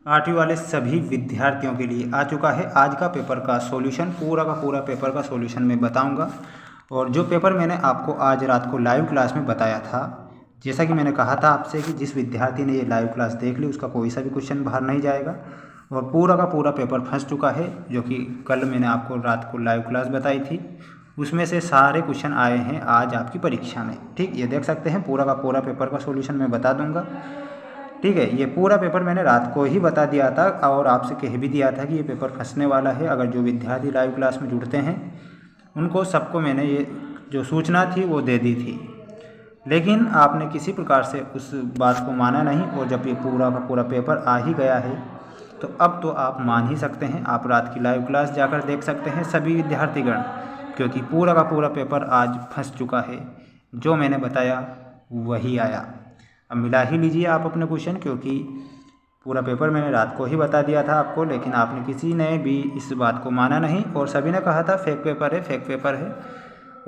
8वीं वाले सभी विद्यार्थियों के लिए आ चुका है आज का पेपर का सॉल्यूशन। पूरा का पूरा पेपर का सॉल्यूशन मैं बताऊंगा। और जो पेपर मैंने आपको आज रात को लाइव क्लास में बताया था, जैसा कि मैंने कहा था आपसे कि जिस विद्यार्थी ने ये लाइव क्लास देख ली उसका कोई सा भी क्वेश्चन बाहर नहीं जाएगा और पूरा का पूरा पेपर फंस चुका है। जो कि कल मैंने आपको रात को लाइव क्लास बताई थी, उसमें से सारे क्वेश्चन आए हैं आज आपकी परीक्षा में। ठीक, ये देख सकते हैं पूरा का पूरा पेपर का सॉल्यूशन मैं बता दूंगा। ठीक है, ये पूरा पेपर मैंने रात को ही बता दिया था और आपसे कह भी दिया था कि ये पेपर फंसने वाला है। अगर जो विद्यार्थी लाइव क्लास में जुड़ते हैं उनको सबको मैंने ये जो सूचना थी वो दे दी थी, लेकिन आपने किसी प्रकार से उस बात को माना नहीं। और जब ये पूरा का पूरा पेपर आ ही गया है तो अब तो आप मान ही सकते हैं। आप रात की लाइव क्लास जाकर देख सकते हैं सभी विद्यार्थीगण, क्योंकि पूरा का पूरा पेपर आज फंस चुका है। जो मैंने बताया वही आया। अब मिला ही लीजिए आप अपने क्वेश्चन, क्योंकि पूरा पेपर मैंने रात को ही बता दिया था आपको, लेकिन आपने किसी ने भी इस बात को माना नहीं और सभी ने कहा था फेक पेपर है, फेक पेपर है।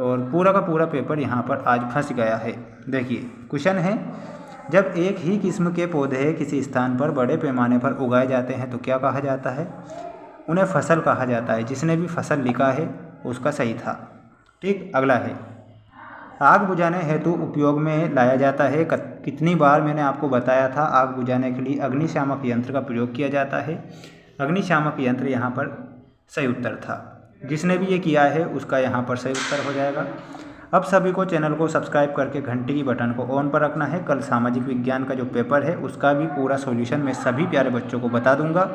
और पूरा का पूरा पेपर यहाँ पर आज फंस गया है। देखिए क्वेश्चन है, जब एक ही किस्म के पौधे किसी स्थान पर बड़े पैमाने पर उगाए जाते हैं तो क्या कहा जाता है? उन्हें फसल कहा जाता है। जिसने भी फसल लिखा है उसका सही था। ठीक, अगला है, आग बुझाने हेतु उपयोग में लाया जाता है। कितनी बार मैंने आपको बताया था आग बुझाने के लिए अग्निशामक यंत्र का प्रयोग किया जाता है। अग्निशामक यंत्र यहाँ पर सही उत्तर था। जिसने भी ये किया है उसका यहाँ पर सही उत्तर हो जाएगा। अब सभी को चैनल को सब्सक्राइब करके घंटी की बटन को ऑन पर रखना है। कल सामाजिक विज्ञान का जो पेपर है उसका भी पूरा सॉल्यूशन मैं सभी प्यारे बच्चों को बता दूंगा।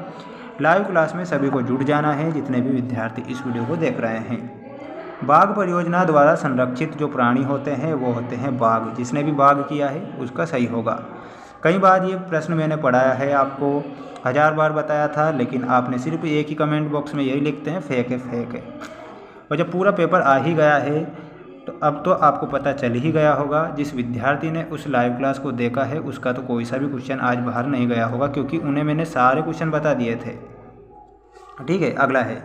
लाइव क्लास में सभी को जुड़ जाना है जितने भी विद्यार्थी इस वीडियो को देख रहे हैं। बाघ परियोजना द्वारा संरक्षित जो प्राणी होते हैं वो होते हैं बाघ। जिसने भी बाघ किया है उसका सही होगा। कई बार ये प्रश्न मैंने पढ़ाया है, आपको 1000 बार बताया था, लेकिन आपने सिर्फ एक ही कमेंट बॉक्स में यही लिखते हैं फेक है, फेक है। और जब पूरा पेपर आ ही गया है तो अब तो आपको पता चल ही गया होगा। जिस विद्यार्थी ने उस लाइव क्लास को देखा है उसका तो कोई सा भी क्वेश्चन आज बाहर नहीं गया होगा, क्योंकि उन्हें मैंने सारे क्वेश्चन बता दिए थे। ठीक है, अगला है,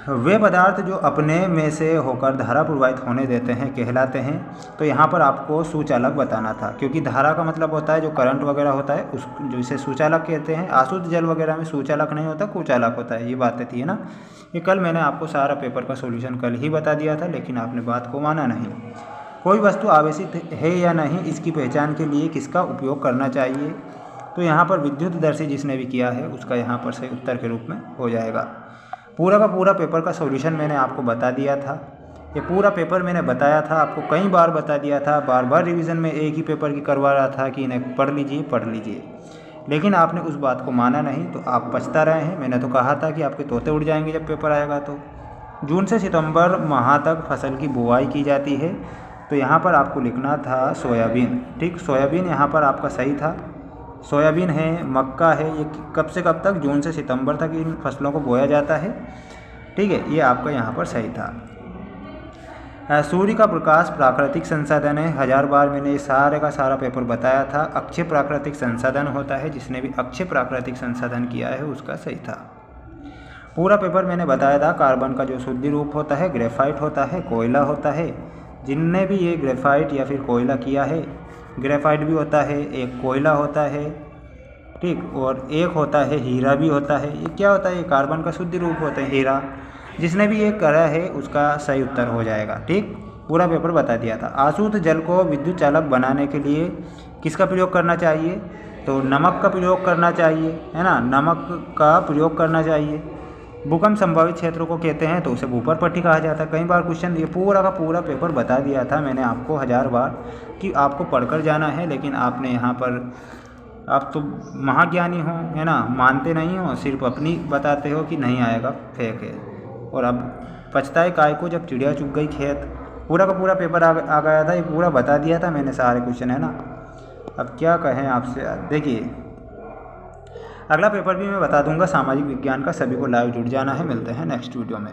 वे पदार्थ जो अपने में से होकर धारा प्रवाहित होने देते हैं कहलाते हैं। तो यहाँ पर आपको सुचालक बताना था, क्योंकि धारा का मतलब होता है जो करंट वगैरह होता है उस जो इसे सुचालक कहते हैं। अशुद्ध जल वगैरह में सुचालक नहीं होता, कुचालक होता है। ये बातें थी ना, ये कल मैंने आपको सारा पेपर का सॉल्यूशन कल ही बता दिया था, लेकिन आपने बात को माना नहीं। कोई वस्तु आवेशित है या नहीं इसकी पहचान के लिए किसका उपयोग करना चाहिए? तो यहाँ पर विद्युतदर्शी जिसने भी किया है उसका यहाँ पर सही उत्तर के रूप में हो जाएगा। पूरा का पूरा पेपर का सॉल्यूशन मैंने आपको बता दिया था। ये पूरा पेपर मैंने बताया था आपको, कई बार बता दिया था। बार बार रिवीजन में एक ही पेपर की करवा रहा था कि इन्हें पढ़ लीजिए, पढ़ लीजिए, लेकिन आपने उस बात को माना नहीं तो आप पछता रहे हैं। मैंने तो कहा था कि आपके तोते उड़ जाएंगे जब पेपर आएगा। तो जून से सितंबर माह तक फसल की बुआई की जाती है। तो यहाँ पर आपको लिखना था सोयाबीन। ठीक, सोयाबीन यहाँ पर आपका सही था। सोयाबीन है, मक्का है, ये कब से कब तक? जून से सितंबर तक इन फसलों को बोया जाता है। ठीक है, ये आपका यहाँ पर सही था। सूर्य का प्रकाश प्राकृतिक संसाधन है। 1000 बार मैंने ये सारे का सारा पेपर बताया था। अक्षय प्राकृतिक संसाधन होता है। जिसने भी अक्षय प्राकृतिक संसाधन किया है उसका सही था। पूरा पेपर मैंने बताया था कार्बन का जो शुद्ध रूप होता है ग्रेफाइट होता है, कोयला होता है। जिनने भी ये ग्रेफाइट या फिर कोयला किया है, ग्रेफाइट भी होता है, एक कोयला होता है। ठीक, और एक होता है हीरा भी होता है। ये क्या होता है? ये कार्बन का शुद्ध रूप होता है हीरा। जिसने भी ये करा है उसका सही उत्तर हो जाएगा। ठीक, पूरा पेपर बता दिया था। अशुद्ध जल को विद्युत चालक बनाने के लिए किसका प्रयोग करना चाहिए? तो नमक का प्रयोग करना चाहिए, है ना, नमक का प्रयोग करना चाहिए। भूकंप संभावित क्षेत्रों को कहते हैं तो उसे भूपर पट्टी कहा जाता है। कई बार क्वेश्चन, ये पूरा का पूरा पेपर बता दिया था मैंने आपको 1000 बार कि आपको पढ़कर जाना है, लेकिन आपने यहाँ पर, आप तो महाज्ञानी हो, है ना, मानते नहीं हो, सिर्फ अपनी बताते हो कि नहीं आएगा, फेक है। और अब पछताए काय को जब चिड़िया चुग गई खेत। पूरा का पूरा पेपर आ गया था, ये पूरा बता दिया था मैंने सारे क्वेश्चन, है ना। अब क्या कहें आपसे। देखिए अगला पेपर भी मैं बता दूंगा सामाजिक विज्ञान का। सभी को लाइव जुड़ जाना है। मिलते हैं नेक्स्ट वीडियो में।